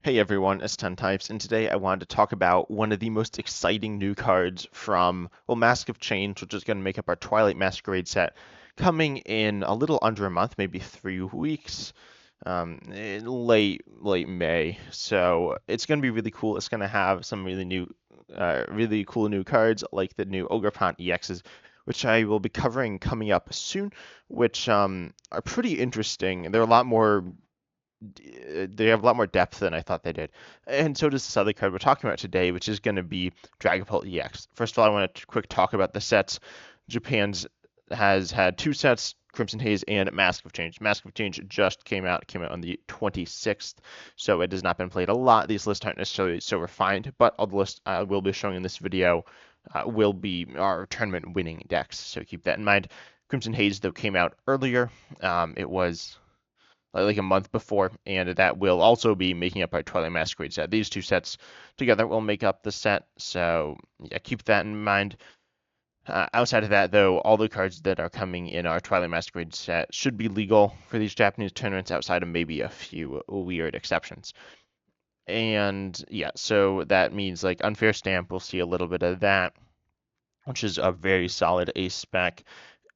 Hey everyone, it's 10 Types, and today I wanted to talk about one of the most exciting new cards from, well, Mask of Change, which is going to make up our Twilight Masquerade set, coming in a little under a month, maybe 3 weeks, in late May. So it's going to be really cool. It's going to have some really cool new cards like the new Ogrepont EXs, which I will be covering coming up soon, which are pretty interesting. They're a lot more they have a lot more depth than I thought they did. And so does this other card we're talking about today, which is going to be Dragapult EX. First of all, I want to quick talk about the sets. Japan's has had two sets, Crimson Haze and Mask of Change. Mask of Change just came out on the 26th, so it has not been played a lot. These lists aren't necessarily so refined, but all the lists I will be showing in this video will be our tournament winning decks, so keep that in mind. Crimson Haze, though, came out earlier. It was like a month before, and that will also be making up our Twilight Masquerade set. These two sets together will make up the set, so yeah, keep that in mind. Outside of that, though, all the cards that are coming in our Twilight Masquerade set should be legal for these Japanese tournaments, outside of maybe a few weird exceptions. And yeah, so that means like Unfair Stamp, we'll see a little bit of that, which is a very solid ace spec.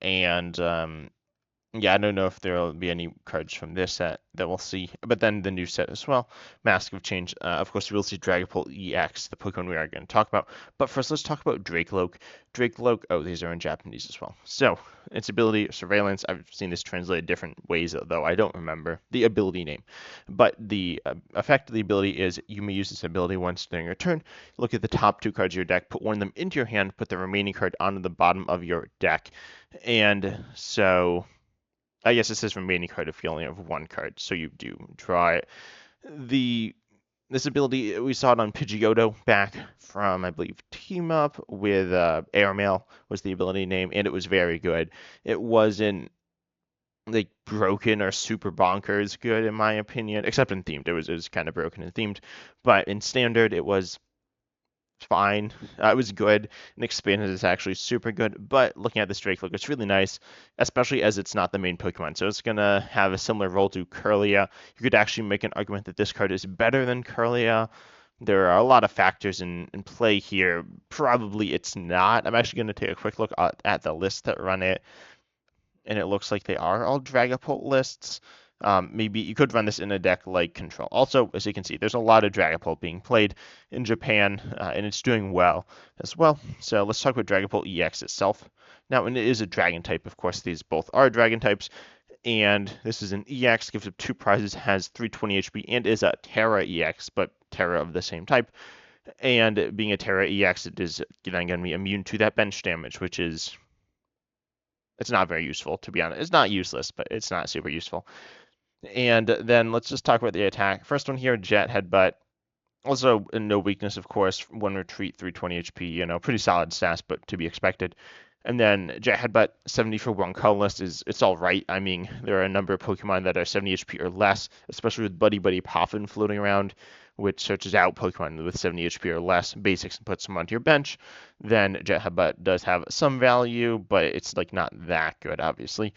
And yeah, I don't know if there will be any cards from this set that we'll see, but then the new set as well, Mask of Change. Of course, we'll see Dragapult EX, the Pokemon we are going to talk about. But first, let's talk about Dracloak. Dracloak, oh, these are in Japanese as well. So, its ability, Surveillance, I've seen this translated different ways, though I don't remember the ability name. But the effect of the ability is you may use this ability once during your turn. Look at the top two cards of your deck, put one of them into your hand, put the remaining card onto the bottom of your deck. And so I guess it says remaining card if you only have one card, so you do draw it. This ability, we saw it on Pidgeotto back from, I believe, Team Up with Airmail was the ability name, and it was very good. It wasn't like broken or super bonkers good in my opinion, except in themed. It was kind of broken in themed, but in standard it was fine. It was good, and expanded is actually super good. But looking at this Drake it's really nice, especially as it's not the main Pokemon. So it's gonna have a similar role to Curlia. You could actually make an argument that this card is better than Curlia. There are a lot of factors in play here. Probably it's not. I'm actually going to take a quick look at the list that run it, and it looks like they are all Dragapult lists. Maybe you could run this in a deck like Control. Also, as you can see, there's a lot of Dragapult being played in Japan, and it's doing well as well. So let's talk about Dragapult EX itself. Now, and it is a Dragon type, of course, these both are Dragon types, and this is an EX, gives up 2 prizes, has 320 HP, and is a Terra EX, but Terra of the same type. And being a Terra EX, it is then going to be immune to that bench damage, which is, it's not very useful, to be honest. It's not useless, but it's not super useful. And then let's just talk about the attack. First one here, Jet Headbutt. Also, no weakness, of course. 1 retreat, 320 HP. Pretty solid stats, but to be expected. And then Jet Headbutt, 70 for 1 colorless it's all right. I mean, there are a number of Pokemon that are 70 HP or less, especially with Buddy Buddy Poffin floating around, which searches out Pokemon with 70 HP or less, basics, and puts them onto your bench. Then Jet Headbutt does have some value, but it's like not that good, obviously.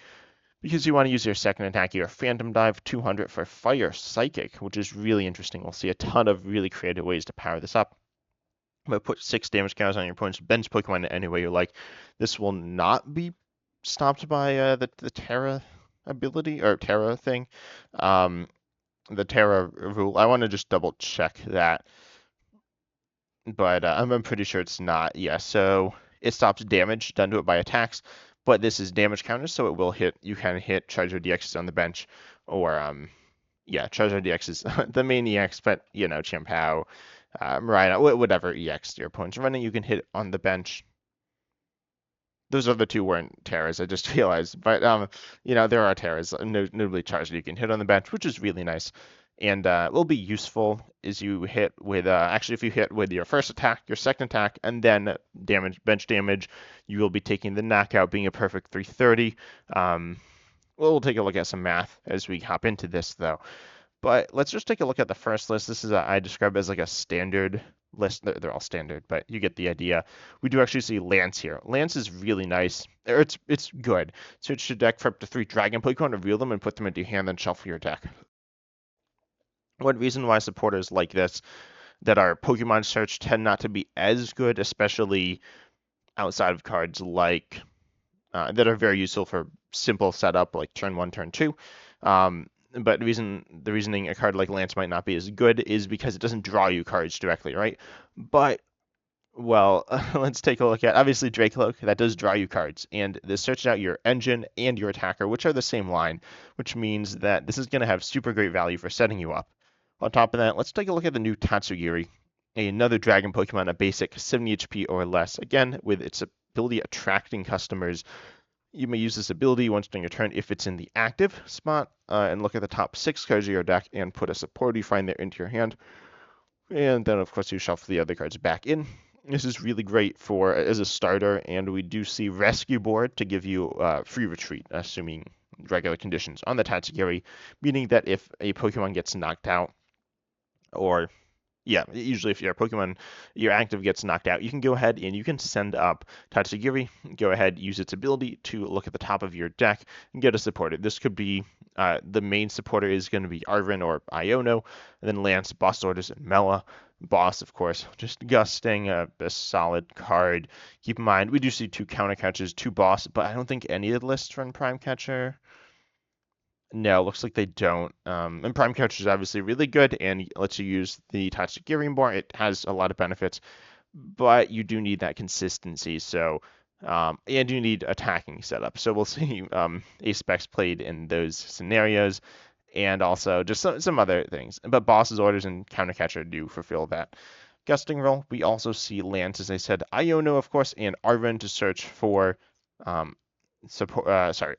Because you want to use your second attack, your Phantom Dive, 200 for Fire Psychic, which is really interesting. We'll see a ton of really creative ways to power this up. But put 6 damage counters on your opponent's bench Pokemon any way you like. This will not be stopped by the Terra ability, or Terra thing. The Terra rule. I want to just double check that. But I'm pretty sure it's not. Yeah, so it stops damage done to it by attacks, but this is damage counters, so it will hit. You can hit Charizard DXs on the bench, or yeah, Charizard DX is the main EX, but Chien-Pao, Marina, whatever EX your opponent's running, you can hit on the bench. Those other two weren't Terras, I just realized, but there are Terras, notably Charizard you can hit on the bench, which is really nice. And will be useful is you hit with actually if you hit with your first attack, your second attack, and then bench damage, you will be taking the knockout, being a perfect 330. We'll take a look at some math as we hop into this though. But let's just take a look at the first list. This is I describe as like a standard list. They're all standard, but you get the idea. We do actually see Lance here. Lance is really nice. It's good. Search your deck for up to 3 Dragon Pokemon, reveal them, and put them into your hand, then shuffle your deck. One reason why supporters like this that are Pokemon search tend not to be as good, especially outside of cards like that are very useful for simple setup like turn one, turn two. But the reasoning a card like Lance might not be as good is because it doesn't draw you cards directly, right? But well, let's take a look at obviously Dracoloak that does draw you cards, and this searches out your engine and your attacker, which are the same line, which means that this is going to have super great value for setting you up. On top of that, let's take a look at the new Tatsugiri, another dragon Pokemon, a basic 70 HP or less, again with its ability attracting customers. You may use this ability once during your turn if it's in the active spot, and look at the top 6 cards of your deck and put a support you find there into your hand. And then, of course, you shuffle the other cards back in. This is really great for as a starter, and we do see Rescue Board to give you free retreat, assuming regular conditions on the Tatsugiri, meaning that if a Pokemon gets knocked out, or yeah, usually if your Pokemon, your active gets knocked out, you can go ahead and you can send up Tatsugiri, go ahead, use its ability to look at the top of your deck and get a supporter. This could be, the main supporter is going to be Arven or Iono, and then Lance, Boss Orders, and Mela. Boss, of course, just gusting, a solid card. Keep in mind, we do see 2 counter catches, 2 boss, but I don't think any of the lists run Prime Catcher. No, looks like they don't. And Prime Catcher is obviously really good and lets you use the Tatsugiri more. It has a lot of benefits, but you do need that consistency. So, and you need attacking setup. So we'll see Ace Specs played in those scenarios, and also just some other things. But Boss's Orders and Counter Catcher do fulfill that. Gusting Roll, we also see Lance, as I said, Iono, of course, and Arven to search for um, support,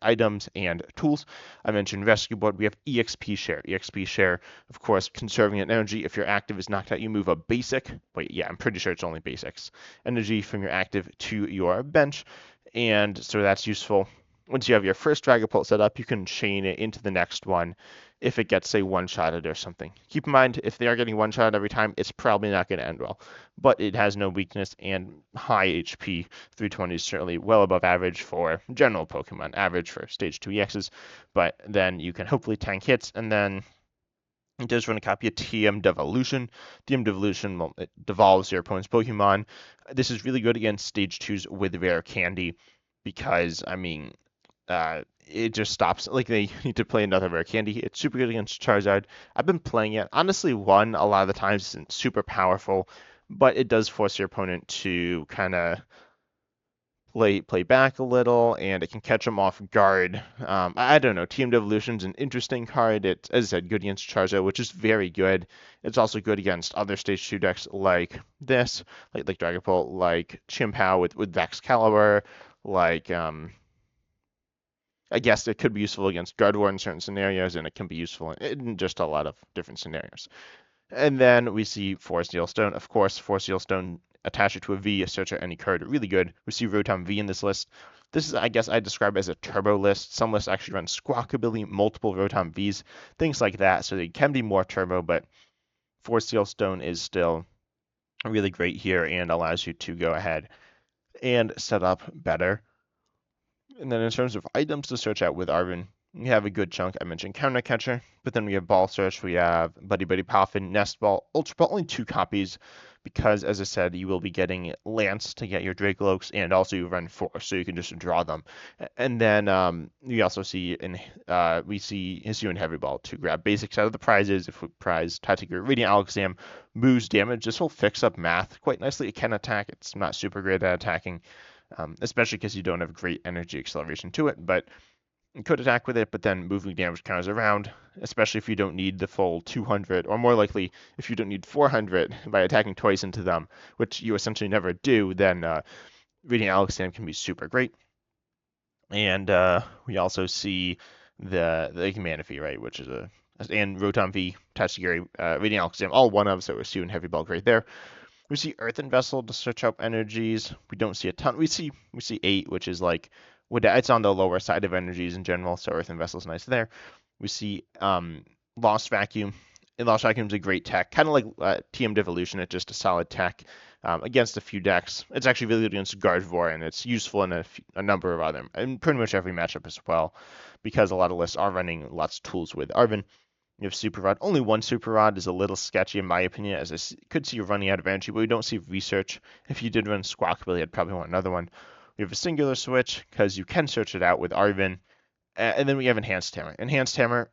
items and tools. I mentioned Rescue Board. We have EXP Share. EXP Share, of course, conserving an energy. If your active is knocked out, you move a basic. Wait, yeah, I'm pretty sure it's only basics. Energy from your active to your bench, and so that's useful. Once you have your first Dragapult set up, you can chain it into the next one if it gets, say, one-shotted or something. Keep in mind, if they are getting one-shot every time, it's probably not going to end well. But it has no weakness and high HP. 320 is certainly well above average for general Pokemon, average for Stage 2 EXs. But then you can hopefully tank hits, and then it does run a copy of TM Devolution. TM Devolution, well, it devolves your opponent's Pokemon. This is really good against Stage 2s with Rare Candy because, I mean, it just stops. Like they need to play another rare candy. It's super good against Charizard. I've been playing it. Honestly, one a lot of the times isn't super powerful, but it does force your opponent to kind of play back a little, and it can catch them off guard. I don't know. Team Devolution's an interesting card. It's, as I said, good against Charizard, which is very good. It's also good against other Stage 2 decks like this, like Dragapult, like Chimpao with Vexcalibur, like I guess it could be useful against Gardevoir in certain scenarios, and it can be useful in just a lot of different scenarios. And then we see Forest Stone. Of course, Forest Stone attach it to a V, a search or any card. Really good. We see Rotom V in this list. This is, I guess, I describe as a turbo list. Some lists actually run Squawkabilly, multiple Rotom Vs, things like that. So they can be more turbo, but Forest Stone is still really great here and allows you to go ahead and set up better. And then in terms of items to search out with Arven, we have a good chunk. I mentioned Counter Catcher, but then we have Ball Search, we have Buddy Buddy Poffin, Nest Ball, Ultra Ball, only 2 copies, because as I said, you will be getting Lance to get your Dracoloaks, and also you run 4, so you can just draw them. And then we also see we see Hisuian and Heavy Ball to grab basics out of the prizes. If we prize Tatsugiri Radiant Alakazam, moves damage. This will fix up math quite nicely. It can attack. It's not super great at attacking. Especially because you don't have great energy acceleration to it, but you could attack with it, but then moving damage counters around, especially if you don't need the full 200, or more likely, if you don't need 400 by attacking twice into them, which you essentially never do, then Radiant Alakazam can be super great. And we also see the Manaphy, right, which is and Rotom V, Tatsugiri, Radiant Alakazam, all one of, so we're seeing Heavy Ball right there. We see Earthen Vessel to search up energies. We don't see a ton. We see 8, which is like, it's on the lower side of energies in general, so Earthen Vessel is nice there. We see Lost Vacuum. And Lost Vacuum is a great tech, kind of like TM Devolution. It's just a solid tech against a few decks. It's actually really good against Gardevoir, and it's useful in a number of other, and pretty much every matchup as well, because a lot of lists are running lots of tools with Arven. You have Super Rod. Only one Super Rod is a little sketchy in my opinion, as could see you running out of energy, but we don't see research. If you did run Squawkabilly, I'd probably want another one. We have a singular switch, because you can search it out with Arvin. And then we have Enhanced Hammer. Enhanced Hammer,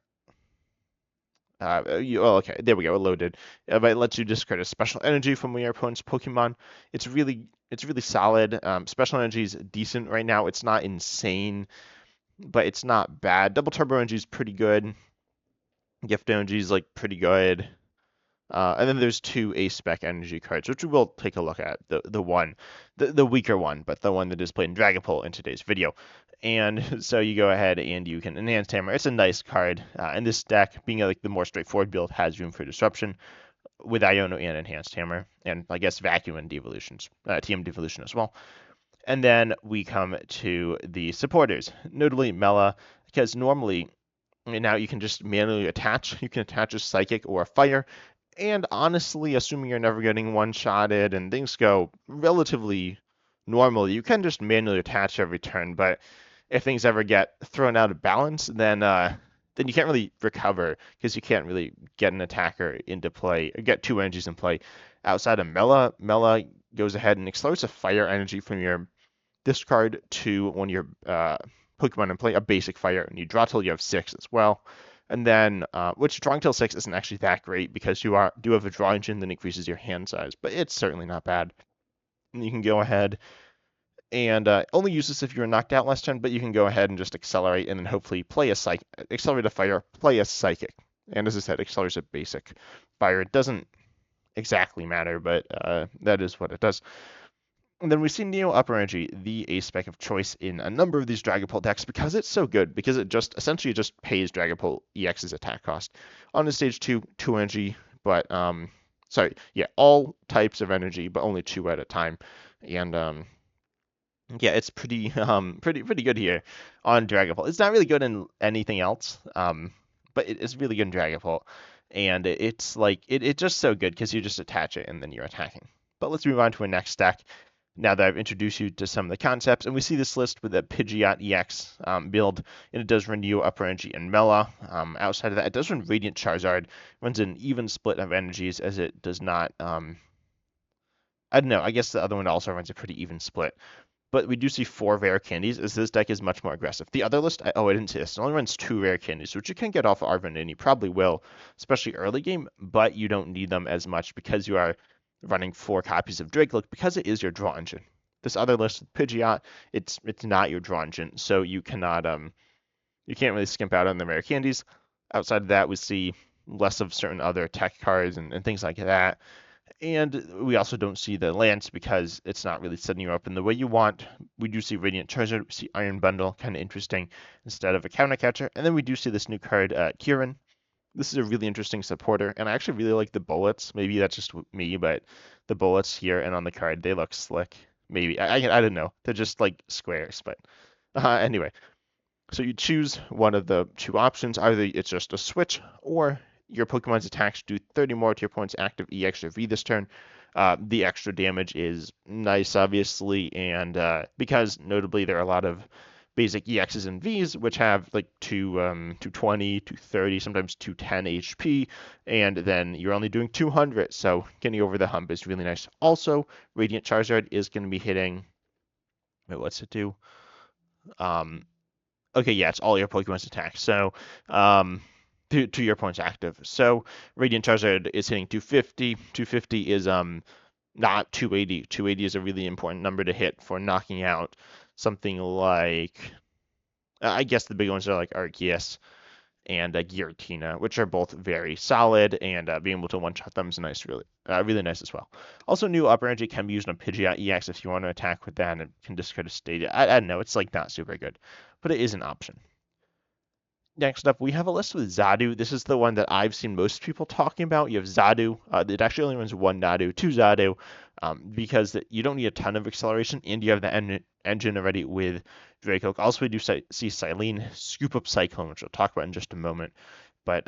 okay, there we go, it loaded. But it lets you discard a special energy from your opponent's Pokemon. It's really solid. Special energy is decent right now. It's not insane, but it's not bad. Double Turbo energy is pretty good. Gift energy is like pretty good. And then there's two A-Spec energy cards, which we will take a look at. The weaker one, but the one that is played in Dragapult in today's video. And so you go ahead and you can Enhance Hammer. It's a nice card. And this deck, being like the more straightforward build, has room for disruption with Iono and Enhanced Hammer, and I guess Vacuum and Devolutions, TM Devolution as well. And then we come to the supporters, notably Mela, because normally now you can just manually attach. You can attach a Psychic or a Fire, and honestly, assuming you're never getting one-shotted and things go relatively normal, you can just manually attach every turn. But if things ever get thrown out of balance, then you can't really recover, because you can't really get an attacker into play, or get two energies in play outside of Mela. Mela goes ahead and accelerates a fire energy from your discard to one of your Pokemon in play, a basic fire, and you draw till you have 6 as well. And then, which drawing till 6 isn't actually that great, because you do have a draw engine that increases your hand size, but it's certainly not bad. And you can go ahead and only use this if you were knocked out last turn, but you can go ahead and just accelerate and then hopefully accelerate a fire, play a psychic. And as I said, accelerates a basic fire. It doesn't exactly matter, but that is what it does. And then we see Neo Upper Energy, the A-Spec of choice in a number of these Dragapult decks, because it's so good, because it just essentially just pays Dragapult EX's attack cost. On the stage 2 energy, but all types of energy, but only 2 at a time. And yeah, it's pretty pretty good here on Dragapult. It's not really good in anything else, but it's really good in Dragapult. And it's like it's just so good, because you just attach it and then you're attacking. But let's move on to a next deck, now that I've introduced you to some of the concepts. And we see this list with a Pidgeot EX build, and it does run Neo Upper Energy and Mela. Outside of that, it does run Radiant Charizard, runs an even split of energies, as it does not, I don't know, I guess the other one also runs a pretty even split. But we do see 4 rare candies, as this deck is much more aggressive. The other list, I didn't see this, it only runs 2 rare candies, which you can get off Arvin, and you probably will, especially early game, but you don't need them as much, because you are running 4 copies of Drake, because it is your draw engine. This other list, Pidgeot, it's not your draw engine, so you cannot you can't really skimp out on the rare candies. Outside of that, we see less of certain other tech cards and things like that. And we also don't see the Lance, because it's not really setting you up in the way you want. We do see Radiant Charizard, we see Iron Bundle, kind of interesting, instead of a counter catcher. And then we do see this new card, Kieran. This is a really interesting supporter, and I actually really like the bullets. Maybe that's just me, but the bullets here and on the card, they look slick. Maybe, I don't know. They're just like squares, but anyway. So you choose one of the 2 options. Either it's just a switch, or your Pokemon's attacks do 30 more to your opponent's active EX or V this turn. The extra damage is nice, obviously, and because notably there are a lot of basic EXs and Vs, which have like 220, 230, sometimes 210 HP, and then you're only doing 200, so getting over the hump is really nice. Also, Radiant Charizard is going to be hitting, wait, what's it do? Okay, yeah, it's all your Pokemon's attacks, so to your points active. So Radiant Charizard is hitting 250. 250 is not 280. 280 is a really important number to hit for knocking out something like, I guess the big ones are like Arceus and Giratina, which are both very solid, and being able to one-shot them is nice, really nice as well. Also, new Upper Energy can be used on Pidgeot EX if you want to attack with that, and it can discard a state. I don't know, it's like not super good, but it is an option. Next up, we have a list with Xadu. This is the one that I've seen most people talking about. You have Xadu. It actually only runs 1 Nadu, 2 Xadu, because you don't need a ton of acceleration, and you have the engine already with Draco. Also, we do see Silene, Scoop Up Cyclone, which we'll talk about in just a moment. But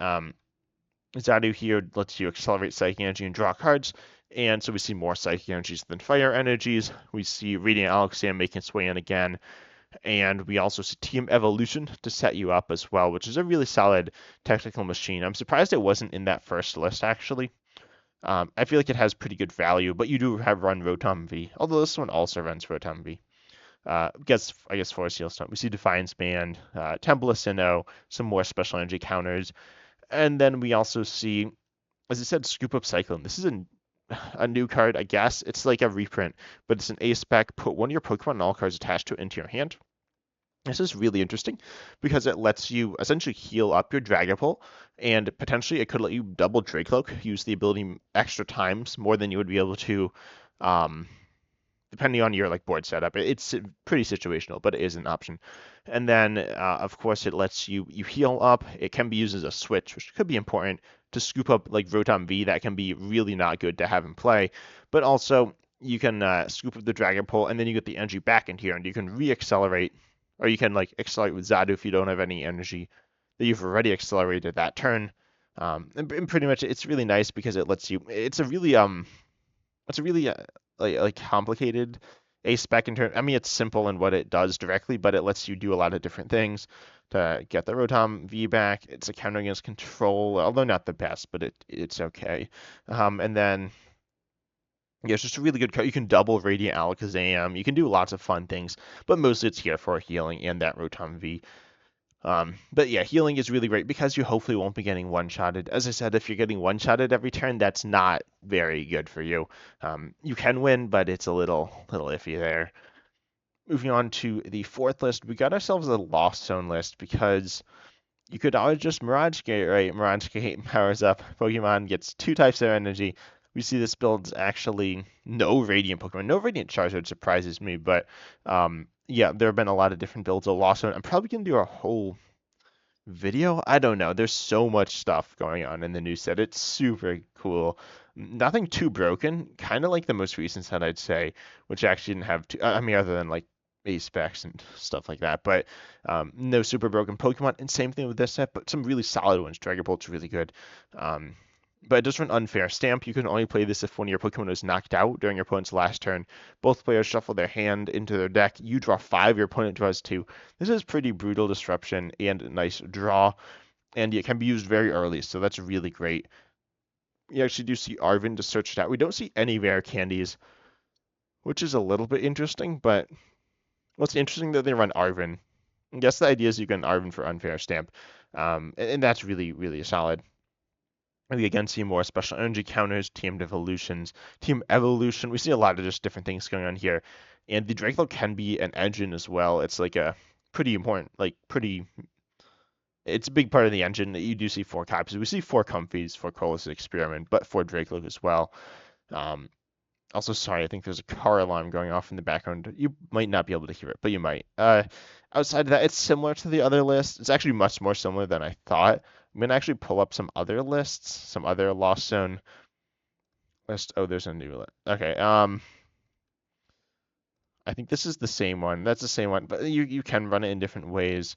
Xadu here lets you accelerate Psychic Energy and draw cards. And so we see more Psychic Energies than Fire Energies. We see Radiant Alakazam making its way in again. And we also see Team Evolution to set you up as well, which is a really solid technical machine. I'm surprised it wasn't in that first list, actually. I feel like it has pretty good value, but you do have run Rotom V, although this one also runs Rotom V. I guess Force Heal Stone. We see Defiance Band, Temple of Sinnoh, some more special energy counters, and then we also see, as I said, Scoop Up Cyclone. This is a new card, I guess. It's like a reprint, but it's an A spec. Put one of your Pokemon and all cards attached to it into your hand. This is really interesting because it lets you essentially heal up your Dragapult, and potentially it could let you double Dracloak, use the ability extra times more than you would be able to, um, depending on your like board setup. It's pretty situational, but it is an option. And then, of course, it lets you heal up. It can be used as a switch, which could be important to scoop up like Rotom V. That can be really not good to have in play, but also you can scoop up the Dragapult, and then you get the energy back in here, and you can re-accelerate, or you can like accelerate with Zadu if you don't have any energy that you've already accelerated that turn. And pretty much it's really nice because it lets you. It's a really like complicated a spec in terms. I mean, it's simple in what it does directly, but it lets you do a lot of different things to get the Rotom V back. It's a counter against control, although not the best, but it's okay. And then yeah, it's just a really good card. You can double Radiant Alakazam. You can do lots of fun things, but mostly it's here for healing and that Rotom V. But yeah, healing is really great because you hopefully won't be getting one-shotted. As I said, if you're getting one-shotted every turn, that's not very good for you. You can win, but it's a little iffy there. Moving on to the fourth list, we got ourselves a Lost Zone list because you could always just Mirage Gate, right? Mirage Gate powers up. Pokemon gets 2 types of energy. We see this build's actually no Radiant Pokemon. No Radiant Charizard surprises me, but yeah, there have been a lot of different builds of Lost Zone. I'm probably going to do a whole video. I don't know. There's so much stuff going on in the new set. It's super cool. Nothing too broken. Kind of like the most recent set, I'd say, which actually didn't have too, I mean, other than like base specs and stuff like that. But no super broken Pokemon. And same thing with this set, but some really solid ones. Dragapult's really good. Um, but it does run Unfair Stamp. You can only play this if one of your Pokemon is knocked out during your opponent's last turn. Both players shuffle their hand into their deck. You draw 5, your opponent draws 2. This is pretty brutal disruption and a nice draw, and it can be used very early, so that's really great. You actually do see Arven to search it out. We don't see any rare candies, which is a little bit interesting, but what's interesting that they run Arven. I guess the idea is you can Arven for Unfair Stamp, and that's really, really solid. We again see more special energy counters, team evolutions, team evolution. We see a lot of just different things going on here. And the Dracula can be an engine as well. It's like a pretty important, like pretty, it's a big part of the engine that you do see 4 copies. We see 4 Comfies for Colas Experiment, but for Dracula as well. Um, Also, sorry, I think there's a car alarm going off in the background. You might not be able to hear it, but you might. Outside of that, it's similar to the other list. It's actually much more similar than I thought. I'm gonna actually pull up some other lists, some other Lost Zone list. Oh, there's a new list. Okay. I think this is the same one. That's the same one, but you can run it in different ways.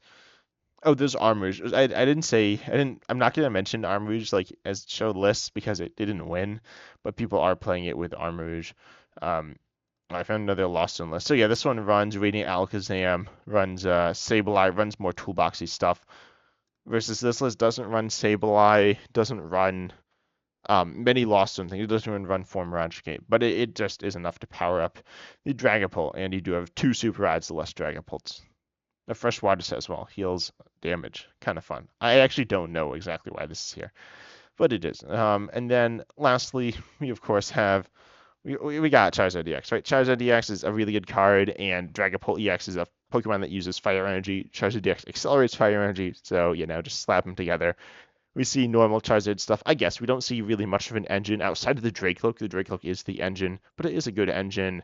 Oh, there's Armouge. I didn't say I didn't. I'm not gonna mention Armouge like as show lists because it didn't win, but people are playing it with Armouge. Um, I found another Lost in list. So yeah, this one runs Radiant Alakazam, runs Sableye, runs more toolboxy stuff. Versus this list doesn't run Sableye, doesn't run many Lost in things. It doesn't even run Form Mirage Gate, but it just is enough to power up the Dragapult, and you do have 2 super adds, the less Dragapults. The fresh water set as well heals damage. Kind of fun. I actually don't know exactly why this is here, but it is. And then lastly, we of course have we got Charizard EX, right? Charizard EX is a really good card, and Dragapult EX is a Pokemon that uses fire energy. Charizard EX accelerates fire energy, so just slap them together. We see normal Charizard stuff. I guess we don't see really much of an engine outside of the Dracloak. The Dracloak is the engine, but it is a good engine.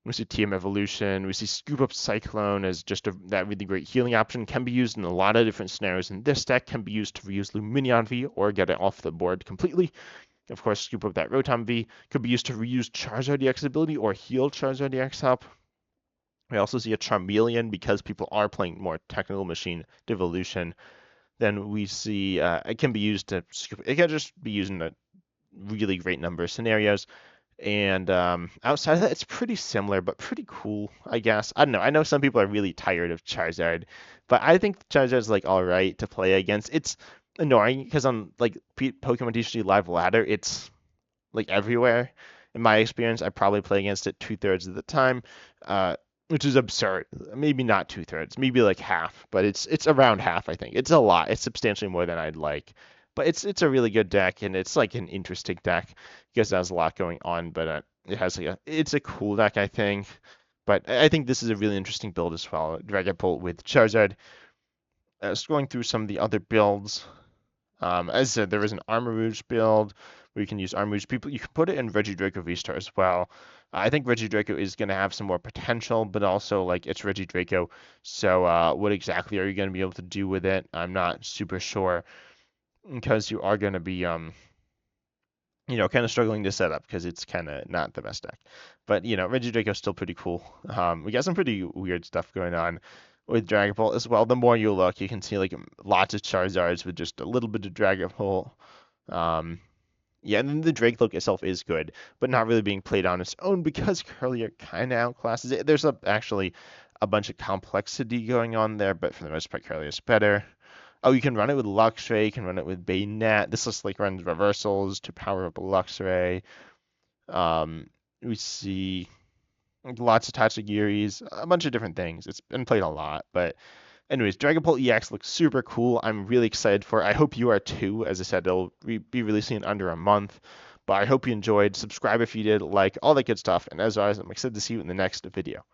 We see TM Evolution. We see Scoop Up Cyclone as just that really great healing option. Can be used in a lot of different scenarios in this deck. Can be used to reuse Lumineon V or get it off the board completely. Of course, Scoop Up that Rotom V. Could be used to reuse Charizard EX ability or heal Charizard EX up. We also see a Charmeleon because people are playing more technical machine Devolution. Then we see it can be used to, it can just be used in a really great number of scenarios. And outside of that, it's pretty similar, but pretty cool, I guess. I don't know. I know some people are really tired of Charizard, but I think Charizard's like all right to play against. It's annoying because on like Pokemon TCG Live Ladder, it's like everywhere. In my experience, I probably play against it 2/3 of the time, uh, which is absurd. Maybe not 2/3, maybe like half, but it's around half, I think. It's a lot. It's substantially more than I'd like. But it's a really good deck, and it's like an interesting deck because it has a lot going on. But it has like it's a cool deck, I think. But I think this is a really interesting build as well. Dragapult with Charizard. Scrolling through some of the other builds. As I said, there is an Armarouge build where you can use Armarouge. People, you can put it in Regidrago V-Star as well. I think Regidrago is going to have some more potential, but also like it's Regidrago. So what exactly are you going to be able to do with it? I'm not super sure because you are going to be kind of struggling to set up because it's kind of not the best deck. But Regidrago's still pretty cool. We got some pretty weird stuff going on with Dragapult as well. The more you look, you can see like lots of Charizards with just a little bit of Dragapult. Um, yeah, and then the Drake itself is good, but not really being played on its own because Curlier kind of outclasses it. There's actually a bunch of complexity going on there, but for the most part, Curlier's better. Oh, you can run it with Luxray, you can run it with Bayonet. This just like runs reversals to power up a Luxray. We see lots of Tachigiris, a bunch of different things. It's been played a lot, but anyways, Dragapult EX looks super cool. I'm really excited for it. I hope you are too. As I said, it'll be releasing in under a month. But I hope you enjoyed. Subscribe if you did, like all that good stuff. And as always, I'm excited to see you in the next video.